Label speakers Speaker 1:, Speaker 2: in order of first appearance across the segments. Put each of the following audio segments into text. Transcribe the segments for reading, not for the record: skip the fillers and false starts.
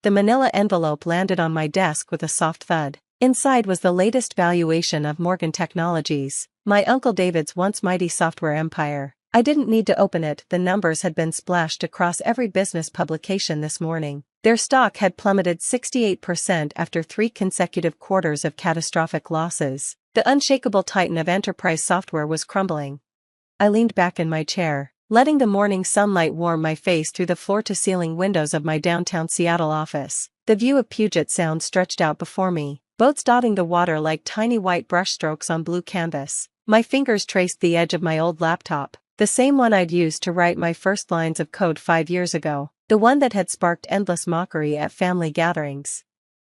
Speaker 1: The manila envelope landed on my desk with a soft thud. Inside was the latest valuation of Morgan Technologies, my Uncle David's once mighty software empire. I didn't need to open it, the numbers had been splashed across every business publication this morning. Their stock had plummeted 68% after 3 consecutive quarters of catastrophic losses. The unshakable titan of enterprise software was crumbling. I leaned back in my chair, letting the morning sunlight warm my face through the floor-to-ceiling windows of my downtown Seattle office. The view of Puget Sound stretched out before me, boats dotting the water like tiny white brushstrokes on blue canvas. My fingers traced the edge of my old laptop, the same one I'd used to write my first lines of code 5 years ago, the one that had sparked endless mockery at family gatherings.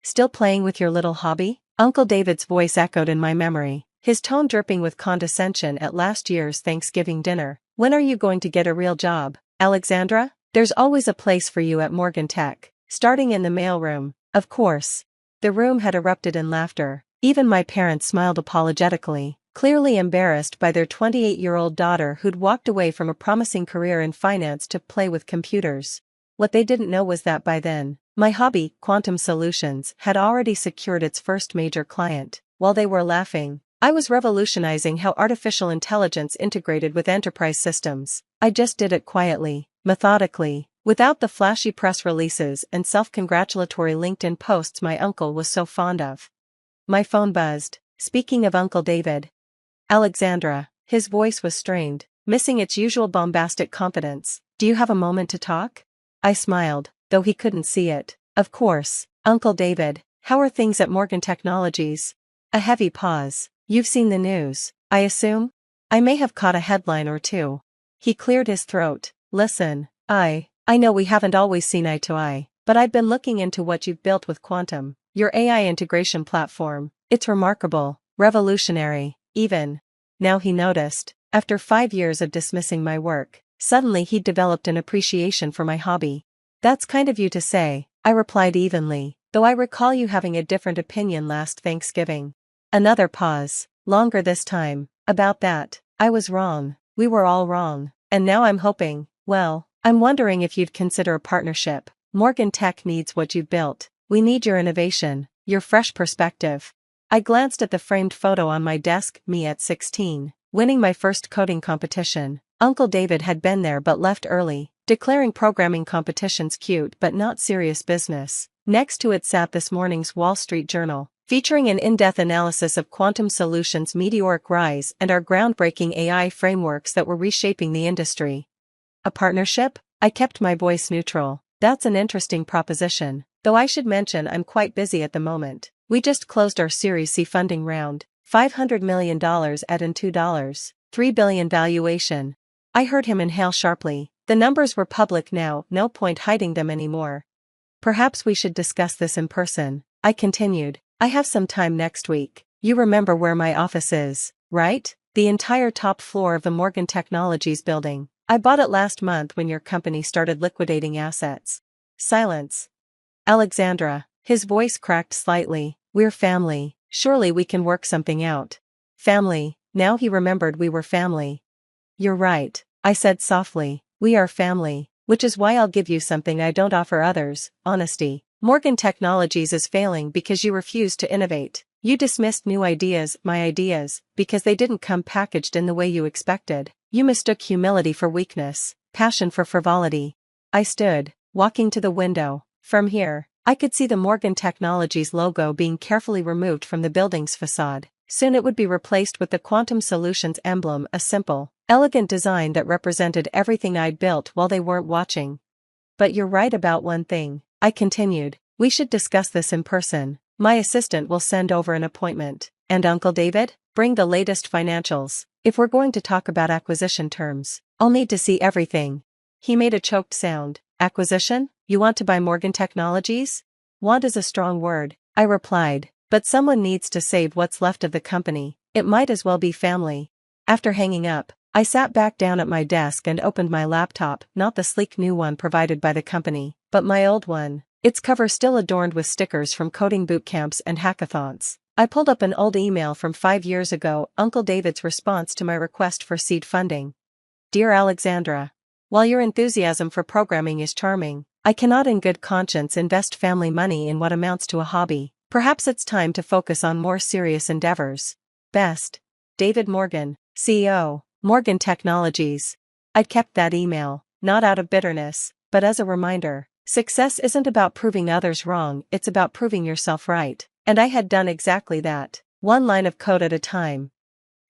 Speaker 1: "Still playing with your little hobby?" Uncle David's voice echoed in my memory, his tone dripping with condescension at last year's Thanksgiving dinner. "When are you going to get a real job, Alexandra? There's always a place for you at Morgan Tech, starting in the mailroom, of course." The room had erupted in laughter. Even my parents smiled apologetically, clearly embarrassed by their 28-year-old daughter who'd walked away from a promising career in finance to play with computers. What they didn't know was that by then, my hobby, Quantum Solutions, had already secured its first major client. While they were laughing, I was revolutionizing how artificial intelligence integrated with enterprise systems. I just did it quietly, methodically, without the flashy press releases and self-congratulatory LinkedIn posts my uncle was so fond of. My phone buzzed. Speaking of Uncle David. "Alexandra," his voice was strained, missing its usual bombastic confidence. "Do you have a moment to talk?" I smiled, though he couldn't see it. "Of course, Uncle David. How are things at Morgan Technologies?" A heavy pause. "You've seen the news, I assume?" "I may have caught a headline or two." He cleared his throat. "Listen, I know we haven't always seen eye to eye, but I've been looking into what you've built with Quantum, your AI integration platform. It's remarkable, revolutionary, even." Now he noticed, after 5 years of dismissing my work, suddenly he'd developed an appreciation for my hobby. "That's kind of you to say," I replied evenly, "though I recall you having a different opinion last Thanksgiving." Another pause, longer this time. "About that, I was wrong. We were all wrong. And now I'm wondering if you'd consider a partnership. Morgan Tech needs what you've built. We need your innovation, your fresh perspective." I glanced at the framed photo on my desk, me at 16, winning my first coding competition. Uncle David had been there but left early, declaring programming competitions cute but not serious business. Next to it sat this morning's Wall Street Journal, featuring an in-depth analysis of Quantum Solutions' meteoric rise and our groundbreaking AI frameworks that were reshaping the industry. "A partnership?" I kept my voice neutral. "That's an interesting proposition, though I should mention I'm quite busy at the moment. We just closed our Series C funding round, $500 million at an $2.3 billion valuation." I heard him inhale sharply. The numbers were public now, no point hiding them anymore. "Perhaps we should discuss this in person," I continued. "I have some time next week. You remember where my office is, right? The entire top floor of the Morgan Technologies building. I bought it last month when your company started liquidating assets." Silence. "Alexandra," his voice cracked slightly, "we're family. Surely we can work something out." Family. Now he remembered we were family. "You're right," I said softly. "We are family, which is why I'll give you something I don't offer others: honesty. Morgan Technologies is failing because you refused to innovate. You dismissed new ideas, my ideas, because they didn't come packaged in the way you expected. You mistook humility for weakness, passion for frivolity." I stood, walking to the window. From here, I could see the Morgan Technologies logo being carefully removed from the building's facade. Soon it would be replaced with the Quantum Solutions emblem, a simple, elegant design that represented everything I'd built while they weren't watching. "But you're right about one thing," I continued. "We should discuss this in person. My assistant will send over an appointment. And Uncle David, bring the latest financials. If we're going to talk about acquisition terms, I'll need to see everything." He made a choked sound. "Acquisition? You want to buy Morgan Technologies?" "Want is a strong word," I replied, "but someone needs to save what's left of the company. It might as well be family." After hanging up, I sat back down at my desk and opened my laptop, not the sleek new one provided by the company, but my old one, its cover still adorned with stickers from coding boot camps and hackathons. I pulled up an old email from 5 years ago, Uncle David's response to my request for seed funding. "Dear Alexandra, while your enthusiasm for programming is charming, I cannot in good conscience invest family money in what amounts to a hobby. Perhaps it's time to focus on more serious endeavors. Best. David Morgan, CEO, Morgan Technologies. I'd kept that email, not out of bitterness, but as a reminder. Success isn't about proving others wrong, it's about proving yourself right. And I had done exactly that. One line of code at a time.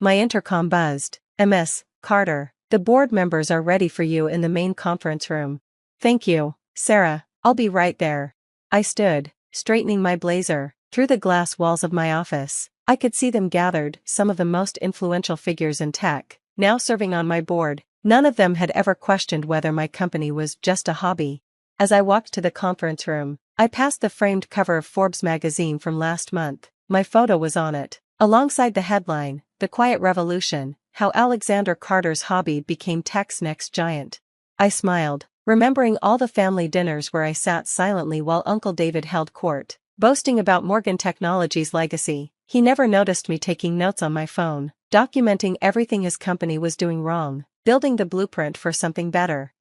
Speaker 1: My intercom buzzed. Ms. Carter, the board members are ready for you in the main conference room. Thank you, Sarah, I'll be right there. I stood, straightening my blazer. Through the glass walls of my office, I could see them gathered, some of the most influential figures in tech, now serving on my board. None of them had ever questioned whether my company was just a hobby. As I walked to the conference room, I passed the framed cover of Forbes magazine from last month. My photo was on it, alongside the headline, "The Quiet Revolution, How Alexander Carter's Hobby Became Tech's Next Giant." I smiled, remembering all the family dinners where I sat silently while Uncle David held court, boasting about Morgan Technologies' legacy. He never noticed me taking notes on my phone, documenting everything his company was doing wrong, building the blueprint for something better.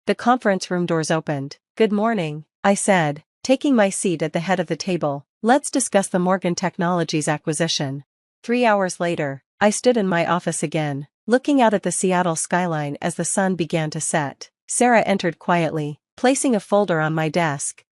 Speaker 1: The conference room doors opened. "Good morning," I said, taking my seat at the head of the table. "Let's discuss the Morgan Technologies acquisition." 3 hours later, I stood in my office again, looking out at the Seattle skyline as the sun began to set. Sarah entered quietly, placing a folder on my desk.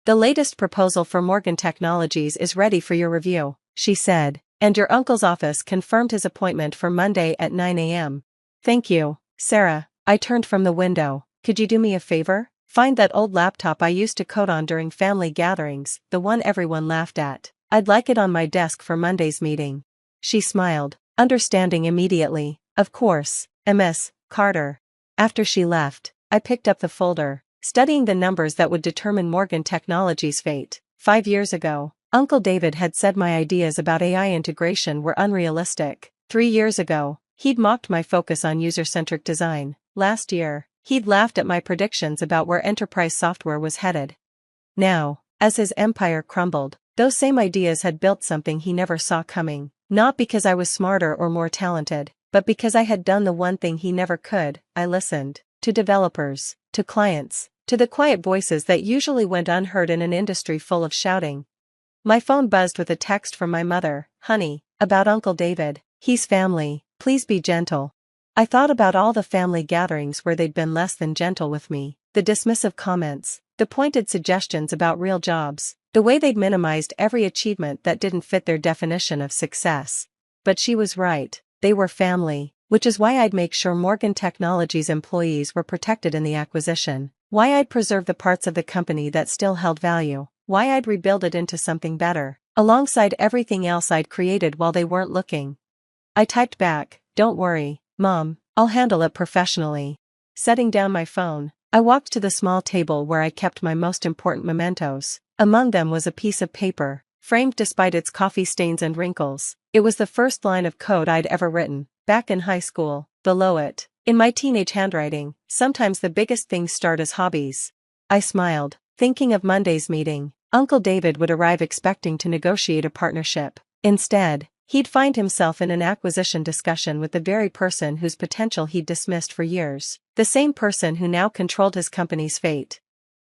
Speaker 1: "The latest proposal for Morgan Technologies is ready for your review," she said, "and your uncle's office confirmed his appointment for Monday at 9 a.m. Thank you, Sarah. I turned from the window. "Could you do me a favor? Find that old laptop I used to code on during family gatherings, the one everyone laughed at. I'd like it on my desk for Monday's meeting." She smiled, understanding immediately. "Of course, Ms. Carter." After she left, I picked up the folder, studying the numbers that would determine Morgan Technologies' fate. 5 years ago, Uncle David had said my ideas about AI integration were unrealistic. 3 years ago, he'd mocked my focus on user-centric design. Last year, he'd laughed at my predictions about where enterprise software was headed. Now, as his empire crumbled, those same ideas had built something he never saw coming. Not because I was smarter or more talented, but because I had done the one thing he never could. I listened. To developers, to clients, to the quiet voices that usually went unheard in an industry full of shouting. My phone buzzed with a text from my mother. "Honey, about Uncle David. He's family, please be gentle." I thought about all the family gatherings where they'd been less than gentle with me, the dismissive comments, the pointed suggestions about real jobs, the way they'd minimized every achievement that didn't fit their definition of success. But she was right, they were family, which is why I'd make sure Morgan Technologies employees were protected in the acquisition, why I'd preserve the parts of the company that still held value, why I'd rebuild it into something better, alongside everything else I'd created while they weren't looking. I typed back, "Don't worry, Mom, I'll handle it professionally." Setting down my phone, I walked to the small table where I kept my most important mementos. Among them was a piece of paper, framed despite its coffee stains and wrinkles. It was the first line of code I'd ever written, back in high school. Below it, in my teenage handwriting, "Sometimes the biggest things start as hobbies." I smiled, thinking of Monday's meeting. Uncle David would arrive expecting to negotiate a partnership. Instead, he'd find himself in an acquisition discussion with the very person whose potential he'd dismissed for years, the same person who now controlled his company's fate.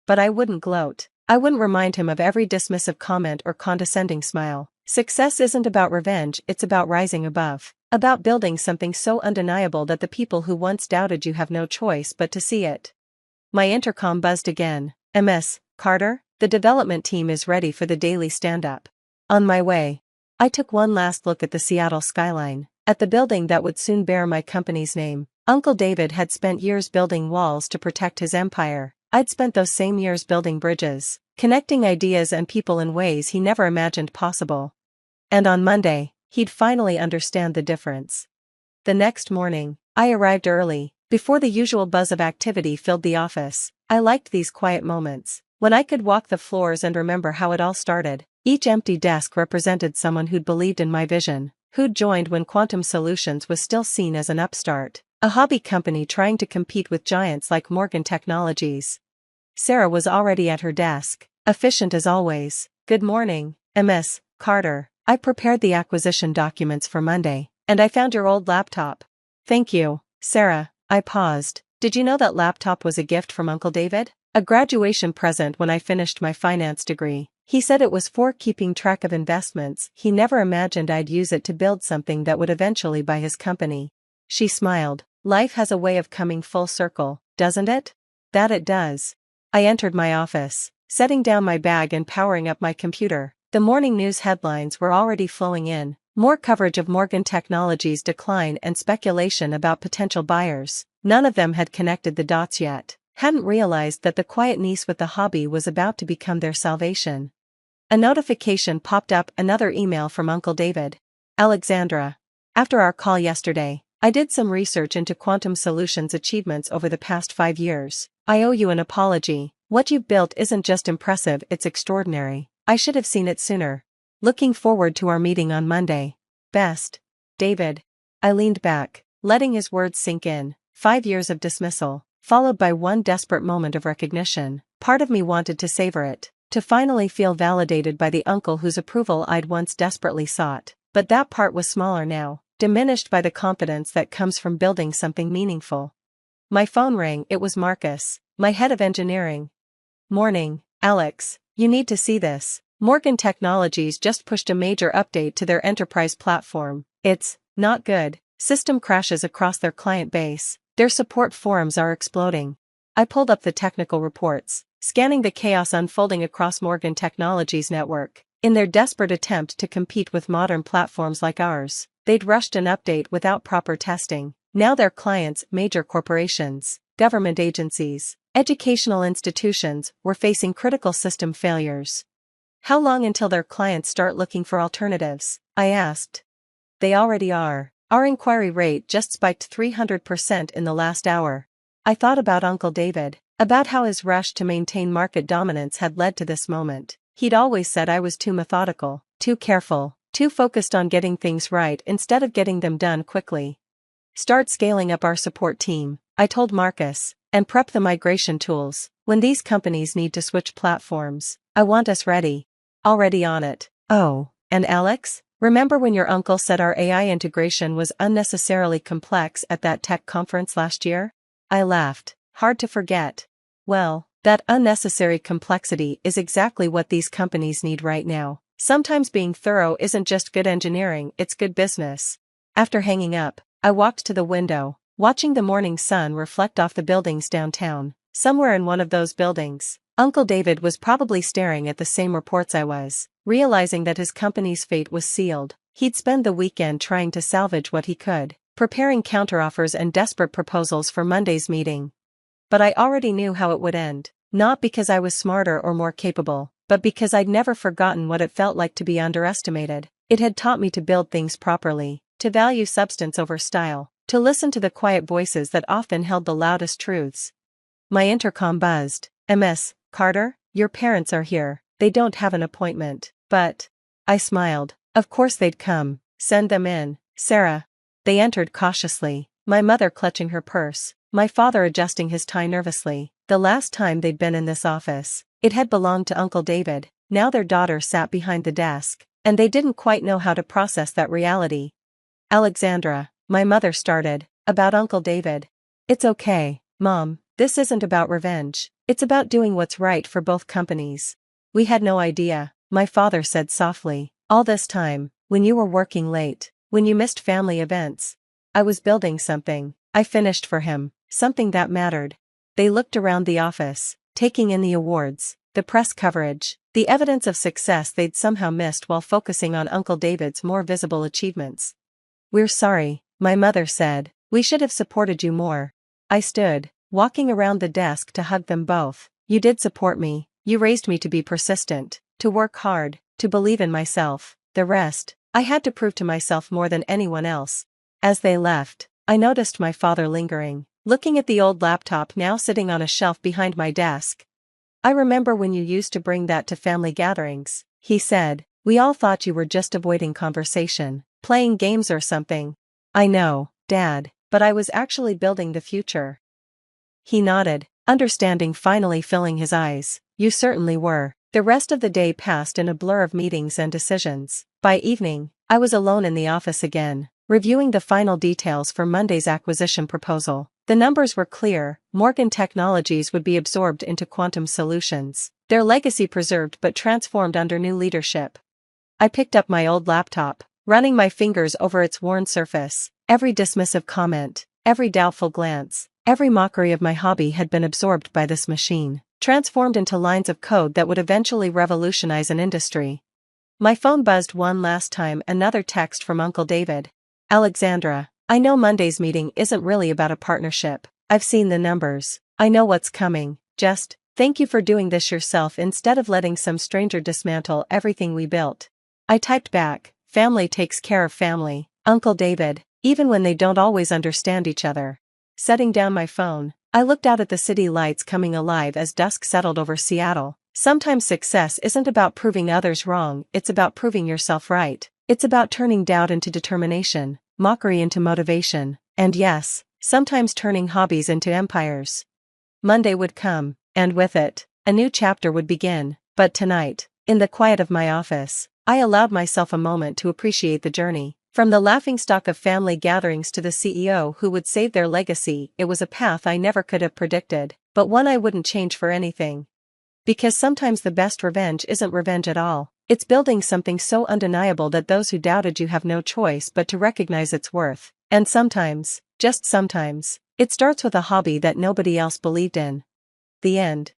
Speaker 1: But I wouldn't gloat. I wouldn't remind him of every dismissive comment or condescending smile. Success isn't about revenge, it's about rising above, about building something so undeniable that the people who once doubted you have no choice but to see it. My intercom buzzed again. "Ms. Carter, the development team is ready for the daily stand-up." On my way, I took one last look at the Seattle skyline, at the building that would soon bear my company's name. Uncle David had spent years building walls to protect his empire. I'd spent those same years building bridges, connecting ideas and people in ways he never imagined possible. And on Monday, he'd finally understand the difference. The next morning, I arrived early, before the usual buzz of activity filled the office. I liked these quiet moments, when I could walk the floors and remember how it all started. Each empty desk represented someone who'd believed in my vision, who'd joined when Quantum Solutions was still seen as an upstart, a hobby company trying to compete with giants like Morgan Technologies. Sarah was already at her desk, efficient as always. "Good morning, Ms. Carter. I prepared the acquisition documents for Monday, and I found your old laptop." "Thank you, Sarah." I paused. "Did you know that laptop was a gift from Uncle David?" A graduation present when I finished my finance degree. He said it was for keeping track of investments. He never imagined I'd use it to build something that would eventually buy his company. She smiled. Life has a way of coming full circle, doesn't it? That it does. I entered my office, setting down my bag and powering up my computer. The morning news headlines were already flowing in. More coverage of Morgan Technology's decline and speculation about potential buyers. None of them had connected the dots yet. Hadn't realized that the quiet niece with the hobby was about to become their salvation. A notification popped up, another email from Uncle David. Alexandra. After our call yesterday, I did some research into Quantum Solutions' achievements over the past 5 years. I owe you an apology. What you've built isn't just impressive, it's extraordinary. I should have seen it sooner. Looking forward to our meeting on Monday. Best. David. I leaned back, letting his words sink in. 5 years of dismissal, followed by one desperate moment of recognition. Part of me wanted to savor it, to finally feel validated by the uncle whose approval I'd once desperately sought. But that part was smaller now, diminished by the confidence that comes from building something meaningful. My phone rang. It was Marcus, my head of engineering. Morning, Alex. You need to see this. Morgan Technologies just pushed a major update to their enterprise platform. It's not good. System crashes across their client base. Their support forums are exploding. I pulled up the technical reports, scanning the chaos unfolding across Morgan Technologies' network. In their desperate attempt to compete with modern platforms like ours, they'd rushed an update without proper testing. Now their clients, major corporations, government agencies, educational institutions, were facing critical system failures. How long until their clients start looking for alternatives? I asked. They already are. Our inquiry rate just spiked 300% in the last hour. I thought about Uncle David, about how his rush to maintain market dominance had led to this moment. He'd always said I was too methodical, too careful, too focused on getting things right instead of getting them done quickly. Start scaling up our support team, I told Marcus, and prep the migration tools. When these companies need to switch platforms, I want us ready. Already on it. Oh, and Alex? Remember when your uncle said our AI integration was unnecessarily complex at that tech conference last year? I laughed. Hard to forget. Well, that unnecessary complexity is exactly what these companies need right now. Sometimes being thorough isn't just good engineering, it's good business. After hanging up, I walked to the window, watching the morning sun reflect off the buildings downtown. Somewhere in one of those buildings, Uncle David was probably staring at the same reports I was. Realizing that his company's fate was sealed, he'd spend the weekend trying to salvage what he could, preparing counteroffers and desperate proposals for Monday's meeting. But I already knew how it would end, not because I was smarter or more capable, but because I'd never forgotten what it felt like to be underestimated. It had taught me to build things properly, to value substance over style, to listen to the quiet voices that often held the loudest truths. My intercom buzzed. "Ms. Carter, your parents are here. They don't have an appointment, but..." I smiled. Of course they'd come. Send them in, Sarah. They entered cautiously, my mother clutching her purse, my father adjusting his tie nervously. The last time they'd been in this office, it had belonged to Uncle David. Now their daughter sat behind the desk, and they didn't quite know how to process that reality. "Alexandra," my mother started, "about Uncle David." "It's okay, Mom. This isn't about revenge. It's about doing what's right for both companies." "We had no idea," my father said softly. "All this time, when you were working late, when you missed family events. I was building something. I finished for him, something that mattered." They looked around the office, taking in the awards, the press coverage, the evidence of success they'd somehow missed while focusing on Uncle David's more visible achievements. "We're sorry," my mother said. "We should have supported you more." I stood, walking around the desk to hug them both. "You did support me. You raised me to be persistent, to work hard, to believe in myself. The rest, I had to prove to myself more than anyone else." As they left, I noticed my father lingering, looking at the old laptop now sitting on a shelf behind my desk. "I remember when you used to bring that to family gatherings," he said. "We all thought you were just avoiding conversation, playing games or something." "I know, Dad, but I was actually building the future." He nodded, understanding finally filling his eyes. "You certainly were." The rest of the day passed in a blur of meetings and decisions. By evening, I was alone in the office again, reviewing the final details for Monday's acquisition proposal. The numbers were clear: Morgan Technologies would be absorbed into Quantum Solutions, their legacy preserved but transformed under new leadership. I picked up my old laptop, running my fingers over its worn surface. Every dismissive comment, every doubtful glance, every mockery of my hobby had been absorbed by this machine, transformed into lines of code that would eventually revolutionize an industry. My phone buzzed one last time, another text from Uncle David. Alexandra, I know Monday's meeting isn't really about a partnership. I've seen the numbers. I know what's coming. Just, thank you for doing this yourself instead of letting some stranger dismantle everything we built. I typed back, family takes care of family, Uncle David, even when they don't always understand each other. Setting down my phone, I looked out at the city lights coming alive as dusk settled over Seattle. Sometimes success isn't about proving others wrong, it's about proving yourself right. It's about turning doubt into determination, mockery into motivation, and yes, sometimes turning hobbies into empires. Monday would come, and with it, a new chapter would begin, but tonight, in the quiet of my office, I allowed myself a moment to appreciate the journey. From the laughingstock of family gatherings to the CEO who would save their legacy, it was a path I never could have predicted, but one I wouldn't change for anything. Because sometimes the best revenge isn't revenge at all, it's building something so undeniable that those who doubted you have no choice but to recognize its worth. And sometimes, just sometimes, it starts with a hobby that nobody else believed in. The end.